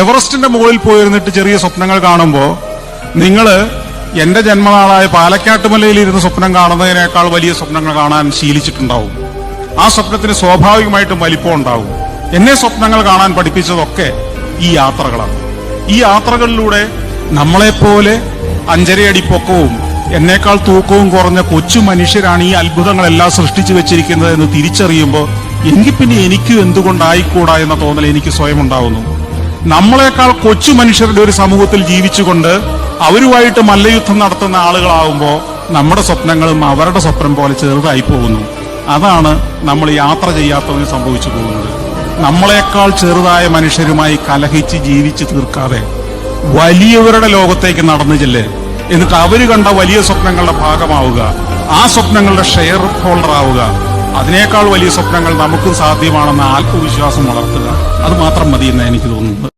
എവറസ്റ്റിന്റെ മുകളിൽ പോയിരുന്നിട്ട് ചെറിയ സ്വപ്നങ്ങൾ കാണുമ്പോൾ നിങ്ങൾ എന്റെ ജന്മനാളായ പാലക്കാട്ടുമലയിൽ ഇരുന്ന് സ്വപ്നം കാണുന്നതിനേക്കാൾ വലിയ സ്വപ്നങ്ങൾ കാണാൻ ശീലിച്ചിട്ടുണ്ടാവും. ആ സ്വപ്നത്തിന് സ്വാഭാവികമായിട്ടും വലിപ്പം ഉണ്ടാവും. എന്നെ സ്വപ്നങ്ങൾ കാണാൻ പഠിപ്പിച്ചതൊക്കെ ഈ യാത്രകളാണ്. ഈ യാത്രകളിലൂടെ നമ്മളെപ്പോലെ 5.5 അടി പൊക്കവും എന്നേക്കാൾ തൂക്കവും കുറഞ്ഞ കൊച്ചു മനുഷ്യരാണ് ഈ അത്ഭുതങ്ങളെല്ലാം സൃഷ്ടിച്ചു വെച്ചിരിക്കുന്നത് എന്ന് തിരിച്ചറിയുമ്പോൾ എങ്കിൽ പിന്നെ എനിക്കും എന്തുകൊണ്ടായിക്കൂടാ എന്ന തോന്നൽ എനിക്ക് സ്വയം ഉണ്ടാവുന്നു. നമ്മളെക്കാൾ കൊച്ചു മനുഷ്യരുടെ ഒരു സമൂഹത്തിൽ ജീവിച്ചുകൊണ്ട് അവരുമായിട്ട് മല്ലയുദ്ധം നടത്തുന്ന ആളുകളാവുമ്പോൾ നമ്മുടെ സ്വപ്നങ്ങളും അവരുടെ സ്വപ്നം പോലെ ചെറുതായി പോകുന്നു. അതാണ് നമ്മൾ യാത്ര ചെയ്യാത്തവന് സംഭവിച്ചു പോകുന്നത്. നമ്മളെക്കാൾ ചെറുതായ മനുഷ്യരുമായി കലഹിച്ച് ജീവിച്ച് തീർക്കാതെ വലിയവരുടെ ലോകത്തേക്ക് നടന്നു ചെല്ല്. എന്നിട്ട് അവര് കണ്ട വലിയ സ്വപ്നങ്ങളുടെ ഭാഗമാവുക, ആ സ്വപ്നങ്ങളുടെ ഷെയർ ഹോൾഡർ ആവുക. അതിനേക്കാൾ വലിയ സ്വപ്നങ്ങൾ നമുക്കും സാധ്യമാണെന്ന ആത്മവിശ്വാസം വളർത്തുക. അത് മാത്രം മതി എന്നാണ് എനിക്ക് തോന്നുന്നത്.